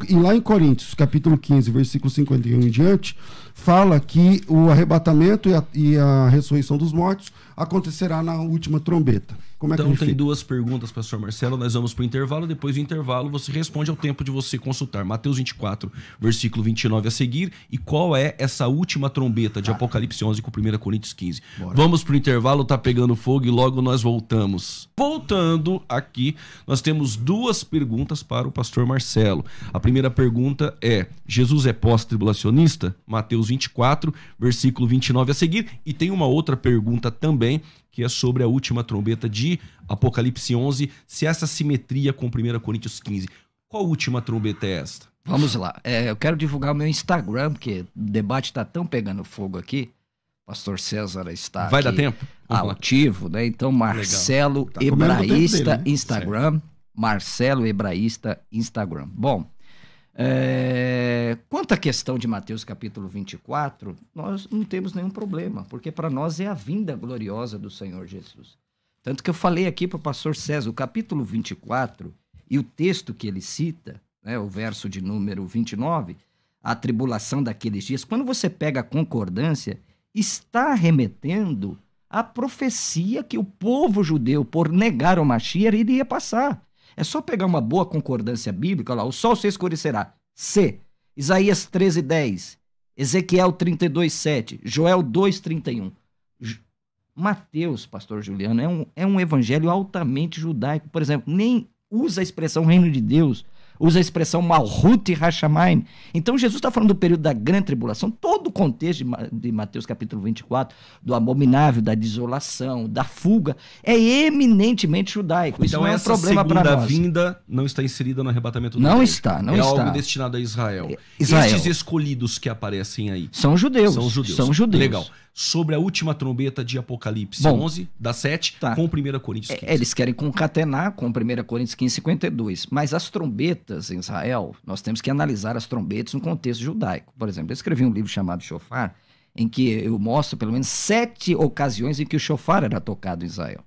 e lá em Coríntios, capítulo 15, versículo 51 em diante, fala que o arrebatamento e a ressurreição dos mortos acontecerá na última trombeta. Como é então que tem duas perguntas, pastor Marcelo, nós vamos para o intervalo, depois do intervalo você responde ao tempo de você consultar Mateus 24, versículo 29 a seguir, e qual é essa última trombeta de Apocalipse 11 com 1 Coríntios 15. Bora. Vamos para o intervalo, tá pegando fogo e logo nós voltamos. Voltando aqui, nós temos duas perguntas para o pastor Marcelo. A primeira pergunta é, Jesus é pós-tribulacionista? Mateus 24, versículo 29 a seguir, e tem uma outra pergunta também, que é sobre a última trombeta de Apocalipse 11, se essa simetria com 1 Coríntios 15. Qual última trombeta é esta? Vamos lá. Eu quero divulgar o meu Instagram, porque o debate está tão pegando fogo aqui. Pastor César está Vai dar tempo? Ativo, né? Então, Marcelo tá Hebraísta dele, né? Instagram. Certo. Marcelo Hebraísta Instagram. Bom, quanto à questão de Mateus capítulo 24, nós não temos nenhum problema, porque para nós é a vinda gloriosa do Senhor Jesus. Tanto que eu falei aqui para o pastor César, o capítulo 24 e o texto que ele cita, né, o verso de número 29, a tribulação daqueles dias, quando você pega a concordância, está remetendo à profecia que o povo judeu, por negar o Mashiach, iria passar. É só pegar uma boa concordância bíblica, lá, o sol se escurecerá. C. Isaías 13:10. Ezequiel 32:7. Joel 2:31. Mateus, pastor Juliano, é um evangelho altamente judaico. Por exemplo, nem usa a expressão reino de Deus, usa a expressão Malhut Hashamayim. Então, Jesus está falando do período da grande tribulação, todo o contexto de Mateus capítulo 24, do abominável, da desolação, da fuga, é eminentemente judaico. Isso então, não é um problema para nós. A vinda não está inserida no arrebatamento do Não está. É algo destinado a Israel. Estes escolhidos que aparecem aí. São judeus. São judeus. Legal. Sobre a última trombeta de Apocalipse 11, da 7, com 1 Coríntios 15. Eles querem concatenar com 1 Coríntios 15, 52. Mas as trombetas em Israel, nós temos que analisar as trombetas no contexto judaico. Por exemplo, eu escrevi um livro chamado Shofar, em que eu mostro pelo menos 7 ocasiões em que o shofar era tocado em Israel.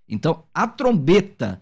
Então, a trombeta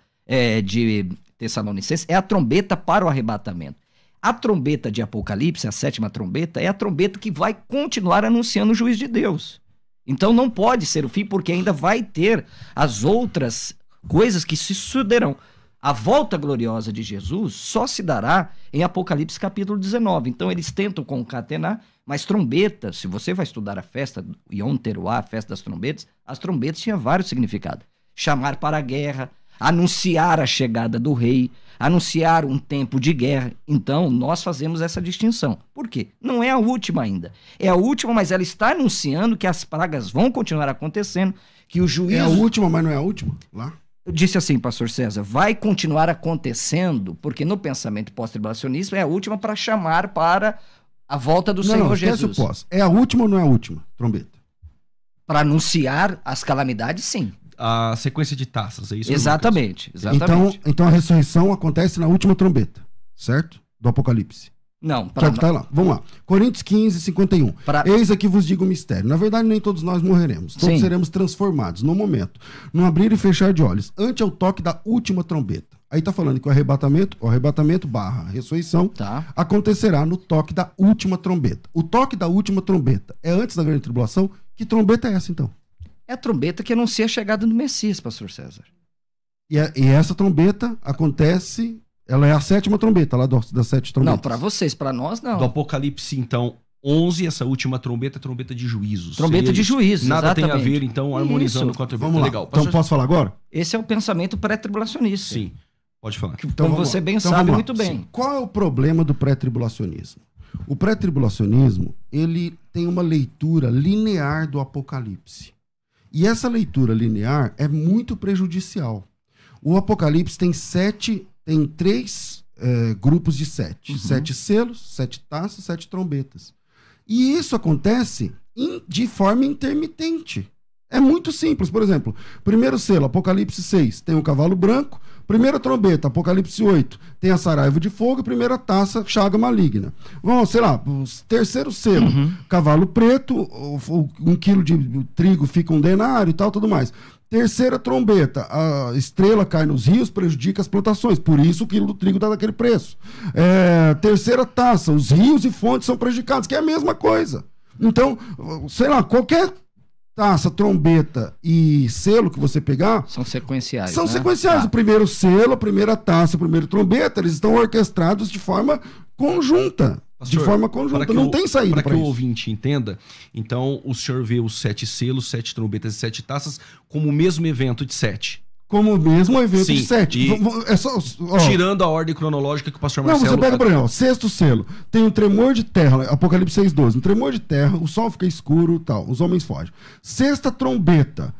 de Tessalonicenses é a trombeta para o arrebatamento. A trombeta de Apocalipse, a 7ª trombeta, é a trombeta que vai continuar anunciando o juízo de Deus. Então não pode ser o fim, porque ainda vai ter as outras coisas que se sucederão. A volta gloriosa de Jesus só se dará em Apocalipse capítulo 19. Então eles tentam concatenar, mas trombetas, se você vai estudar a festa Yom Teruah, a festa das trombetas, as trombetas tinham vários significados. Chamar para a guerra, anunciar a chegada do rei, anunciar um tempo de guerra. Então, nós fazemos essa distinção. Por quê? Não é a última ainda. É a última, mas ela está anunciando que as pragas vão continuar acontecendo, que o juízo... É a última, mas não é a última? Lá? Eu disse assim, pastor César, vai continuar acontecendo, porque no pensamento pós-tribulacionista é a última para chamar para a volta do Senhor Jesus. O pós. É a última ou não é a última trombeta? Para anunciar as calamidades, sim. A sequência de taças, é isso? Exatamente. Então a ressurreição acontece na última trombeta, certo? Do Apocalipse. Não. Tá lá. Vamos lá. Coríntios 15, 51. Eis aqui vos digo um mistério. Na verdade, nem todos nós morreremos. Todos seremos transformados no momento, no abrir e fechar de olhos, ante ao toque da última trombeta. Aí tá falando que o arrebatamento barra ressurreição acontecerá no toque da última trombeta. O toque da última trombeta é antes da grande tribulação? Que trombeta é essa, então? É a trombeta que anuncia a chegada do Messias, pastor César. E essa trombeta acontece... Ela é a 7ª trombeta lá das 7 trombetas. Não, para vocês, para nós não. Do Apocalipse, então, 11, essa última trombeta é trombeta de juízos. Trombeta de juízos, nada exatamente. tem a ver, então, harmonizando Isso. com a trombeta. Vamos lá. Legal. Então, posso falar agora? Esse é o pensamento pré-tribulacionista. Sim, pode falar. Então, como você bem sabe muito bem. Sim. Qual é o problema do pré-tribulacionismo? O pré-tribulacionismo, ele tem uma leitura linear do Apocalipse. E essa leitura linear é muito prejudicial. O Apocalipse tem 3 grupos de 7. 7 selos, 7 taças, 7 trombetas. E isso acontece de forma intermitente. É muito simples. Por exemplo, primeiro selo, Apocalipse 6, tem o cavalo branco. Primeira trombeta, Apocalipse 8, tem a saraiva de fogo. Primeira taça, chaga maligna. Vamos, sei lá, o terceiro selo, cavalo preto, 1 quilo de trigo fica 1 denário e tal, tudo mais. Terceira trombeta, a estrela cai nos rios, prejudica as plantações. Por isso o quilo do trigo dá daquele preço. Terceira taça, os rios e fontes são prejudicados, que é a mesma coisa. Então, sei lá, qualquer taça, trombeta e selo que você pegar... São sequenciais, São sequenciais. O primeiro selo, a primeira taça, a primeira trombeta, eles estão orquestrados de forma conjunta. Pastor, de forma conjunta, não tem saída para que isso. o ouvinte entenda, então o senhor vê os 7 selos, 7 trombetas e 7 taças como o mesmo evento de 7. Como o mesmo evento de 7. Tirando a ordem cronológica que o pastor Marcelo... Não, você pega, por exemplo, sexto selo, tem um tremor de terra, Apocalipse 6:12, um tremor de terra, o sol fica escuro e tal, os homens fogem. Sexta trombeta,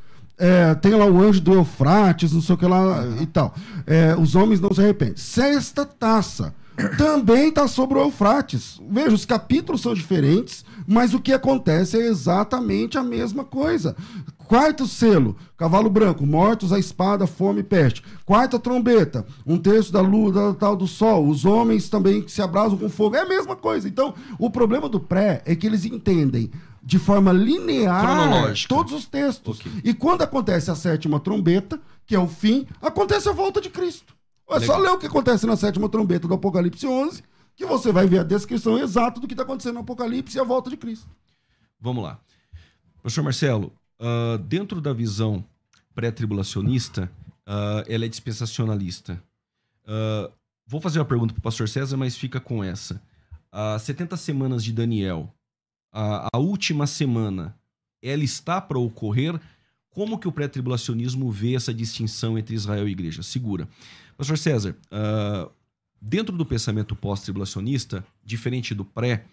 tem lá o anjo do Eufrates, não sei o que lá e tal. Os homens não se arrependem. Sexta taça, também está sobre o Eufrates. Veja, os capítulos são diferentes, mas o que acontece é exatamente a mesma coisa. Quarto selo, cavalo branco, mortos, a espada, fome e peste. Quarta trombeta, 1/3 da lua, tal do sol. Os homens também que se abrasam com fogo. É a mesma coisa. Então, o problema do pré é que eles entendem de forma linear todos os textos. Okay. E quando acontece a 7ª trombeta, que é o fim, acontece a volta de Cristo. É só ler o que acontece na 7ª trombeta do Apocalipse 11, que você vai ver a descrição exata do que está acontecendo no Apocalipse e a volta de Cristo. Vamos lá. Professor Marcelo, dentro da visão pré-tribulacionista, ela é dispensacionalista. Vou fazer uma pergunta para o pastor César, mas fica com essa. As 70 semanas de Daniel, a última semana, ela está para ocorrer? Como que o pré-tribulacionismo vê essa distinção entre Israel e igreja? Segura. Pastor César, dentro do pensamento pós-tribulacionista, diferente do pré,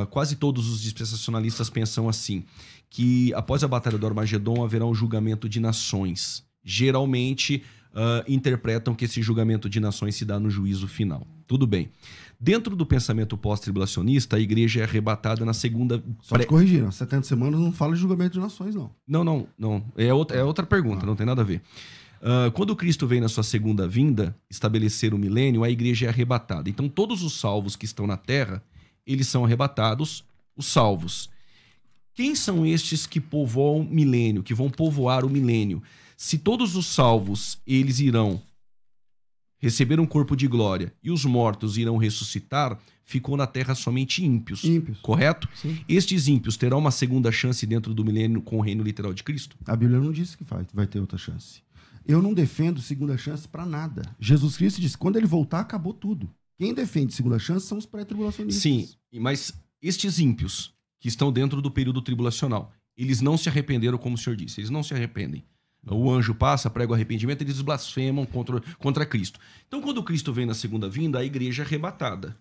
quase todos os dispensacionalistas pensam assim, que após a Batalha do Armagedon haverá um julgamento de nações. Geralmente interpretam que esse julgamento de nações se dá no juízo final. Tudo bem. Dentro do pensamento pós-tribulacionista, a igreja é arrebatada na segunda... Só te corrigir, 70 semanas não fala de julgamento de nações, não. Não. É outra pergunta, não tem nada a ver. Quando Cristo vem na sua segunda vinda, estabelecer o milênio, a igreja é arrebatada. Então todos os salvos que estão na terra, eles são arrebatados, os salvos. Quem são estes que povoam o milênio, que vão povoar o milênio? Se todos os salvos, eles irão receber um corpo de glória e os mortos irão ressuscitar, ficou na terra somente ímpios. Correto? Sim. Estes ímpios terão uma segunda chance dentro do milênio com o reino literal de Cristo? A Bíblia não disse que vai ter outra chance. Eu não defendo segunda chance para nada. Jesus Cristo disse, quando ele voltar, acabou tudo. Quem defende segunda chance são os pré-tribulacionistas. Sim, mas estes ímpios que estão dentro do período tribulacional, eles não se arrependeram, como o senhor disse, eles não se arrependem. O anjo passa, prega o arrependimento, eles blasfemam contra Cristo. Então, quando Cristo vem na segunda vinda, a igreja é arrebatada.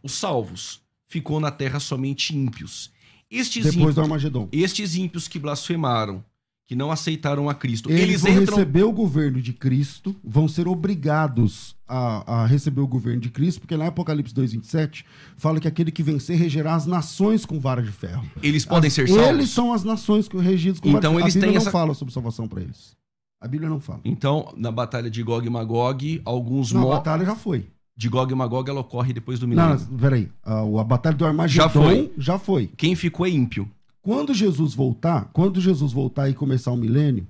Os salvos, ficou na terra somente ímpios. Depois do Armagedon. Estes ímpios que blasfemaram, que não aceitaram a Cristo, eles vão receber o governo de Cristo, vão ser obrigados a receber o governo de Cristo, porque lá em Apocalipse 2:27 fala que aquele que vencer regerá as nações com vara de ferro. Eles podem ser salvos? Eles são as nações regidas com então, vara de ferro. A Bíblia não fala sobre salvação para eles. A Bíblia não fala. Então, na batalha de Gog e Magog, alguns mortos... Não, a batalha já foi. De Gog e Magog, ela ocorre depois do milênio. Não, peraí. A batalha do Armagedon já foi. Quem ficou é ímpio. Quando Jesus voltar e começar o milênio,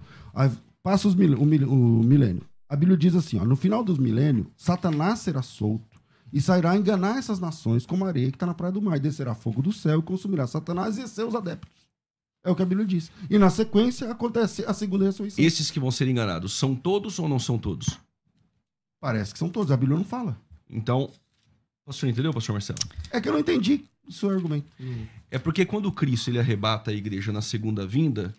passa o milênio. A Bíblia diz assim, ó, no final dos milênios, Satanás será solto e sairá enganar essas nações como a areia que está na praia do mar. Descerá fogo do céu e consumirá Satanás e seus adeptos. É o que a Bíblia diz. E na sequência acontece a segunda ressurreição. Esses que vão ser enganados, são todos ou não são todos? Parece que são todos, a Bíblia não fala. Então, o senhor entendeu, pastor Marcelo? É que eu não entendi o seu argumento. É porque quando Cristo ele arrebata a igreja na segunda vinda,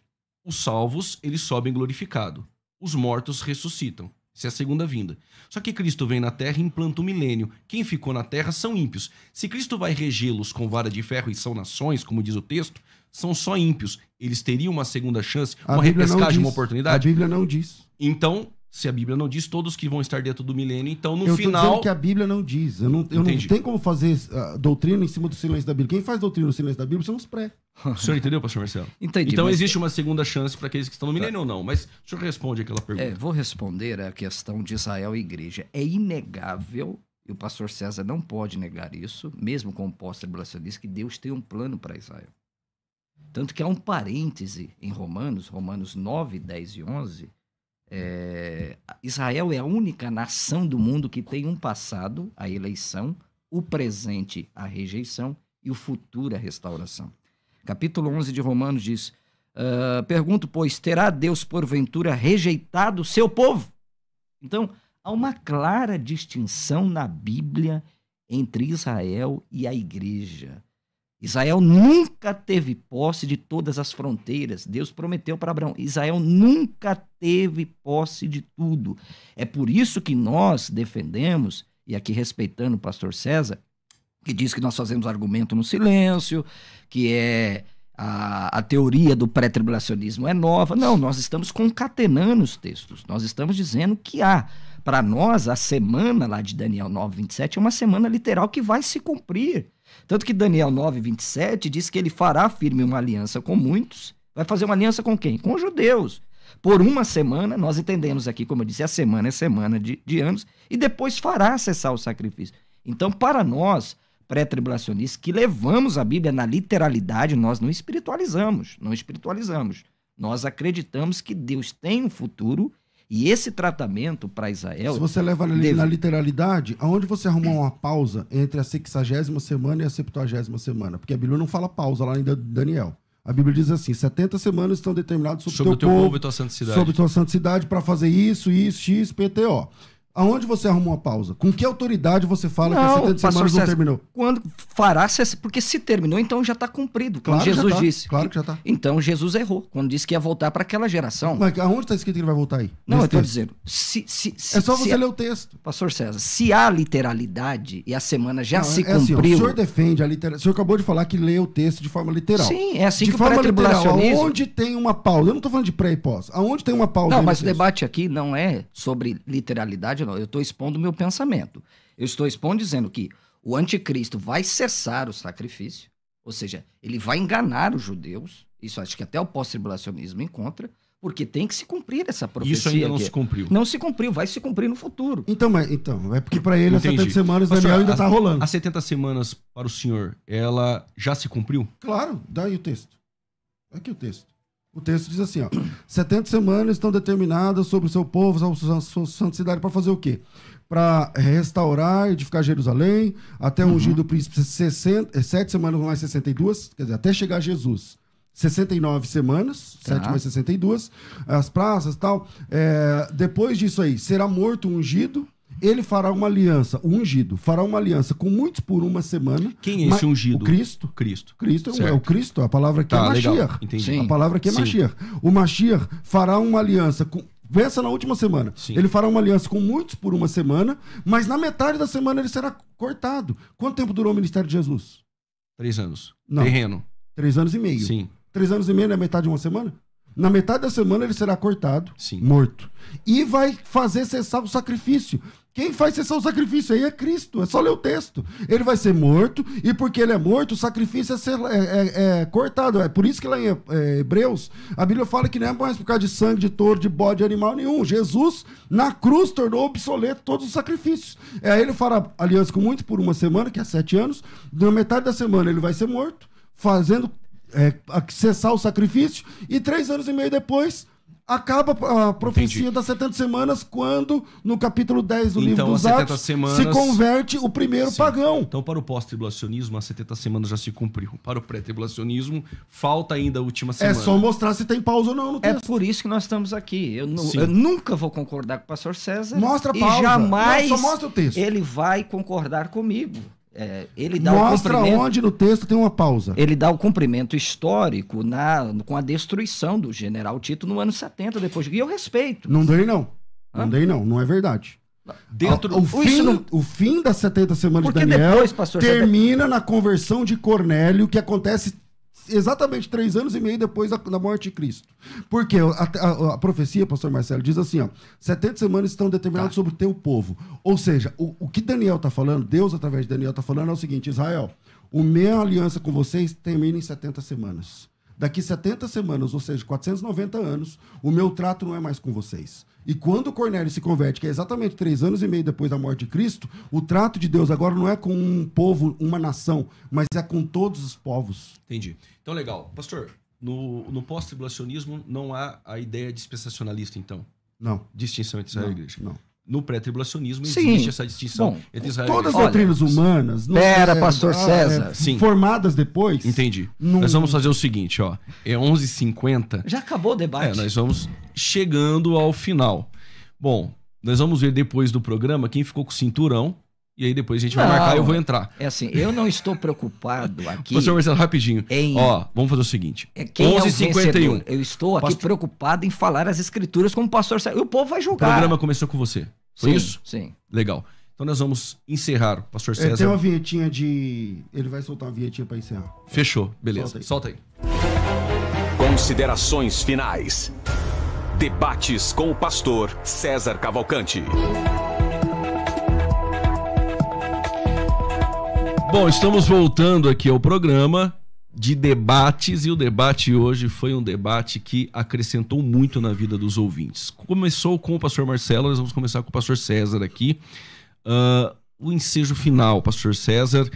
os salvos eles sobem glorificado. Os mortos ressuscitam. Isso é a segunda vinda. Só que Cristo vem na terra e implanta o milênio. Quem ficou na terra são ímpios. Se Cristo vai regê-los com vara de ferro e são nações, como diz o texto, são só ímpios. Eles teriam uma segunda chance, uma repescagem, uma oportunidade? A Bíblia não diz. Então, se a Bíblia não diz, todos que vão estar dentro do milênio, então no eu final... Eu tô dizendo que a Bíblia não diz. Eu não tenho como fazer doutrina em cima do silêncio da Bíblia. Quem faz doutrina no silêncio da Bíblia são os pré. O senhor entendeu, pastor Marcelo? Entendi. Então mas... existe uma segunda chance para aqueles que estão no milênio ou não? Mas o senhor responde aquela pergunta. Vou responder a questão de Israel e igreja. É inegável, e o pastor César não pode negar isso, mesmo como pós-tribulacionista, que Deus tem um plano para Israel. Tanto que há um parêntese em Romanos 9, 10 e 11. Israel é a única nação do mundo que tem um passado, a eleição, o presente, a rejeição e o futuro, a restauração. Capítulo 11 de Romanos diz, pergunto, pois, terá Deus porventura rejeitado o seu povo? Então, há uma clara distinção na Bíblia entre Israel e a igreja. Israel nunca teve posse de todas as fronteiras. Deus prometeu para Abraão. Israel nunca teve posse de tudo. É por isso que nós defendemos, e aqui respeitando o pastor César, que diz que nós fazemos argumento no silêncio, que a teoria do pré-tribulacionismo é nova. Não, nós estamos concatenando os textos. Nós estamos dizendo que há. Para nós, a semana lá de Daniel 9, 27 é uma semana literal que vai se cumprir. Tanto que Daniel 9, 27 diz que ele fará firme uma aliança com muitos. Vai fazer uma aliança com quem? Com os judeus. Por uma semana, nós entendemos aqui, como eu disse, a semana é semana de anos, e depois fará cessar o sacrifício. Então, para nós, pré-tribulacionistas, que levamos a Bíblia na literalidade, nós não espiritualizamos. Nós acreditamos que Deus tem um futuro. E esse tratamento para Israel... Se você leva na literalidade, aonde você arrumou uma pausa entre a 60ª semana e a 70ª semana? Porque a Bíblia não fala pausa lá em Daniel. A Bíblia diz assim, 70 semanas estão determinadas sobre o teu povo e tua santidade. Sobre tua santidade para fazer isso, X, PTO. Aonde você arruma uma pausa? Com que autoridade você fala que as 70 semanas não terminou? Quando fará, porque se terminou, então já está cumprido. Como Jesus disse. Claro que já está. Então Jesus errou, quando disse que ia voltar para aquela geração. Mas aonde está escrito que ele vai voltar aí? Não, eu estou dizendo. É só você ler o texto. Pastor César, se há literalidade e a semana já se cumpriu... Assim, o senhor defende a literalidade. O senhor acabou de falar que lê o texto de forma literal. Sim, é assim de que o forma literal, aonde tem uma pausa. Eu não estou falando de pré e pós. Aonde tem uma pausa? Não, mas o debate aqui não é sobre literalidade, não. Eu estou expondo o meu pensamento. Eu estou expondo dizendo que o anticristo vai cessar o sacrifício, ou seja, ele vai enganar os judeus. Isso acho que até o pós-tribulacionismo encontra, porque tem que se cumprir essa profecia. Isso ainda não se cumpriu. Não se cumpriu, vai se cumprir no futuro. Então é porque para ele as 70 semanas Daniel ainda está rolando. As 70 semanas para o senhor, ela já se cumpriu? Claro, dá aí o texto. Aqui o texto. O texto diz assim, ó, 70 semanas estão determinadas sobre o seu povo, a sua santidade, para fazer o quê? Para restaurar, edificar Jerusalém, até ungir do príncipe 7 semanas mais 62, quer dizer, até chegar a Jesus. 69 semanas, 7 mais 62, as praças e tal. Depois disso aí, será morto o ungido, ele fará uma aliança, o ungido, fará uma aliança com muitos por uma semana. Quem é esse ungido? O Cristo. Cristo É o Cristo, a palavra aqui é Mashiach. Entendi. A palavra aqui é Mashiach. O Mashiach fará uma aliança com... Pensa na última semana. Sim. Ele fará uma aliança com muitos por uma semana, mas na metade da semana ele será cortado. Quanto tempo durou o ministério de Jesus? 3 anos. Não. Terreno. 3 anos e meio. Sim. 3 anos e meio não é metade de uma semana? Na metade da semana ele será cortado, sim, morto. E vai fazer cessar o sacrifício. Quem faz cessar o sacrifício aí é Cristo. É só ler o texto. Ele vai ser morto, e porque ele é morto, o sacrifício é cortado. É por isso que lá em Hebreus, a Bíblia fala que não é mais por causa de sangue, de touro, de bode, de animal nenhum. Jesus, na cruz, tornou obsoleto todos os sacrifícios. Aí ele fará aliança com muitos por uma semana, que é 7 anos. Na metade da semana ele vai ser morto, fazendo cessar o sacrifício, e 3 anos e meio depois Acaba a profecia das 70 semanas quando, no capítulo 10 do livro dos Atos, se converte o primeiro pagão. Então, para o pós-tribulacionismo, as 70 semanas já se cumpriu. Para o pré-tribulacionismo, falta ainda a última semana. É só mostrar se tem pausa ou não no texto. É por isso que nós estamos aqui. Eu nunca vou concordar com o pastor César. Mostra a pausa. E jamais só mostra o texto. Ele vai concordar comigo. Ele dá mostra onde no texto tem uma pausa. Ele dá o cumprimento histórico com a destruição do general Tito no ano 70 depois. E eu respeito. Não dei não. Não dei não. Não é verdade. O fim das 70 semanas de Daniel depois, pastor, termina na conversão de Cornélio, que acontece exatamente 3 anos e meio depois da morte de Cristo. Porque a profecia, pastor Marcelo, diz assim, ó, 70 semanas estão determinadas sobre o teu povo. Ou seja, o que Daniel está falando, Deus através de Daniel está falando é o seguinte: Israel, a minha aliança com vocês termina em 70 semanas. Daqui 70 semanas, ou seja, 490 anos, o meu trato não é mais com vocês. E quando Cornélio se converte, que é exatamente 3 anos e meio depois da morte de Cristo, o trato de Deus agora não é com um povo, uma nação, mas é com todos os povos. Entendi. Então, legal. Pastor, no pós-tribulacionismo não há a ideia dispensacionalista, então? Não. Distinção entre Israel e a igreja? Não. No pré-tribulacionismo existe essa distinção entre Israel e a igreja. Todas as doutrinas humanas... pastor César. Formadas depois... Entendi. Nós vamos fazer o seguinte, ó. É 11h50. Já acabou o debate. Nós vamos chegando ao final. Bom, nós vamos ver depois do programa quem ficou com o cinturão. E aí depois a gente vai marcar e eu vou entrar. É assim, eu não estou preocupado aqui... Pastor Marcelo, rapidinho. Ó, vamos fazer o seguinte. Quem 11h51. Eu estou aqui preocupado em falar as escrituras como o pastor César. O povo vai julgar. O programa começou com você. Foi isso? Sim. Legal. Então nós vamos encerrar, pastor César. Tem uma vinhetinha Ele vai soltar uma vinhetinha para encerrar. Fechou, beleza. Solta aí. Considerações finais. Debates com o pastor César Cavalcante. Bom, estamos voltando aqui ao programa de debates, e o debate hoje foi um debate que acrescentou muito na vida dos ouvintes. Começou com o pastor Marcelo, nós vamos começar com o pastor César aqui. O ensejo final, pastor César,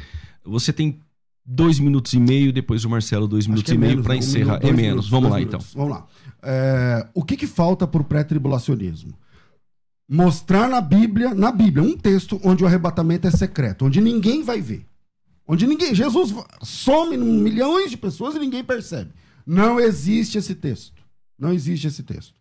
você tem 2 minutos e meio, depois o Marcelo 2 minutos e meio para encerrar. É menos, vamos lá então. Vamos lá. O que falta para o pré-tribulacionismo? Mostrar na Bíblia, um texto onde o arrebatamento é secreto, onde ninguém vai ver. Onde Jesus some em milhões de pessoas e ninguém percebe. Não existe esse texto. Não existe esse texto.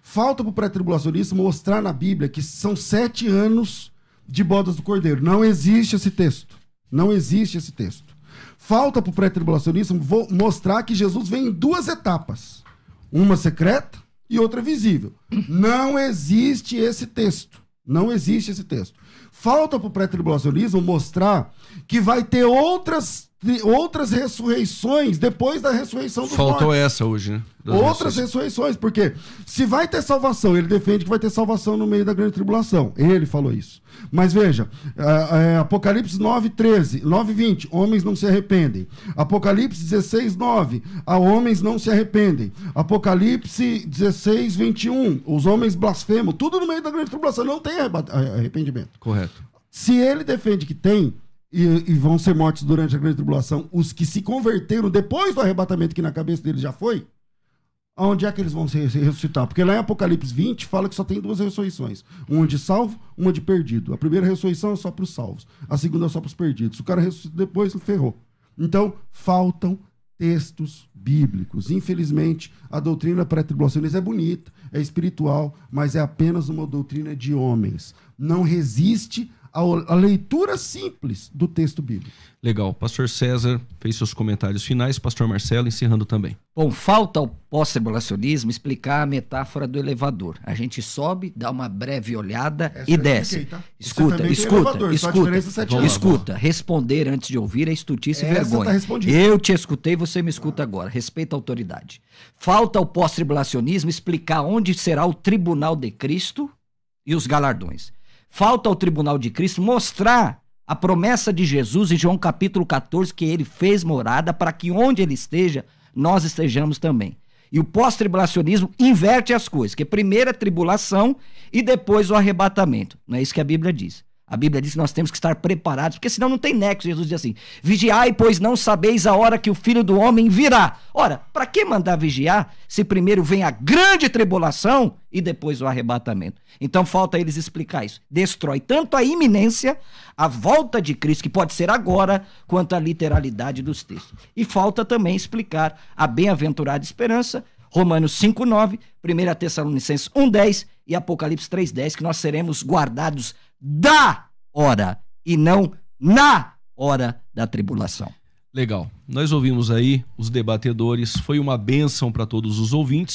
Falta para o pré-tribulacionista mostrar na Bíblia que são 7 anos de bodas do Cordeiro. Não existe esse texto. Não existe esse texto. Falta para o pré-tribulacionista mostrar que Jesus vem em 2 etapas. Uma secreta e outra visível. Não existe esse texto. Não existe esse texto. Falta para o pré-tribulacionismo mostrar que vai ter outras ressurreições depois da ressurreição dos mortos. Faltou essa hoje, né? Outras ressurreições, porque se vai ter salvação, ele defende que vai ter salvação no meio da grande tribulação. Ele falou isso. Mas veja, Apocalipse 9:13, 9:20, homens não se arrependem. Apocalipse 16:9, homens não se arrependem. Apocalipse 16:21, os homens blasfemam. Tudo no meio da grande tribulação, não tem arrependimento. Correto. Se ele defende que tem, e vão ser mortos durante a grande tribulação, os que se converteram depois do arrebatamento, que na cabeça deles já foi, aonde é que eles vão se ressuscitar? Porque lá em Apocalipse 20 fala que só tem 2 ressurreições. Uma de salvo, uma de perdido. A primeira ressurreição é só para os salvos. A segunda é só para os perdidos. Se o cara ressuscita depois, ele ferrou. Então, faltam textos bíblicos. Infelizmente, a doutrina pré-tribulacionista é bonita, é espiritual, mas é apenas uma doutrina de homens. Não resiste a leitura simples do texto bíblico. Legal. Pastor César fez seus comentários finais. Pastor Marcelo encerrando também. Bom, falta ao pós-tribulacionismo explicar a metáfora do elevador. A gente sobe, dá uma breve olhada e desce. Tá? Escuta. Responder antes de ouvir é estutice e vergonha. Eu te escutei, você me escuta agora. Respeita a autoridade. Falta ao pós-tribulacionismo explicar onde será o tribunal de Cristo e os galardões. Falta ao tribunal de Cristo mostrar a promessa de Jesus em João capítulo 14, que ele fez morada para que onde ele esteja, nós estejamos também. E o pós-tribulacionismo inverte as coisas, que primeiro é tribulação e depois o arrebatamento. Não é isso que a Bíblia diz. A Bíblia diz que nós temos que estar preparados, porque senão não tem nexo. Jesus diz assim: vigiai, pois não sabeis a hora que o Filho do Homem virá. Ora, para que mandar vigiar se primeiro vem a grande tribulação e depois o arrebatamento? Então falta eles explicar isso. Destrói tanto a iminência, a volta de Cristo, que pode ser agora, quanto a literalidade dos textos. E falta também explicar a bem-aventurada esperança, Romanos 5:9, 1 Tessalonicenses 1:10 e Apocalipse 3:10, que nós seremos guardados da hora e não na hora da tribulação. Legal. Nós ouvimos aí os debatedores. Foi uma bênção para todos os ouvintes.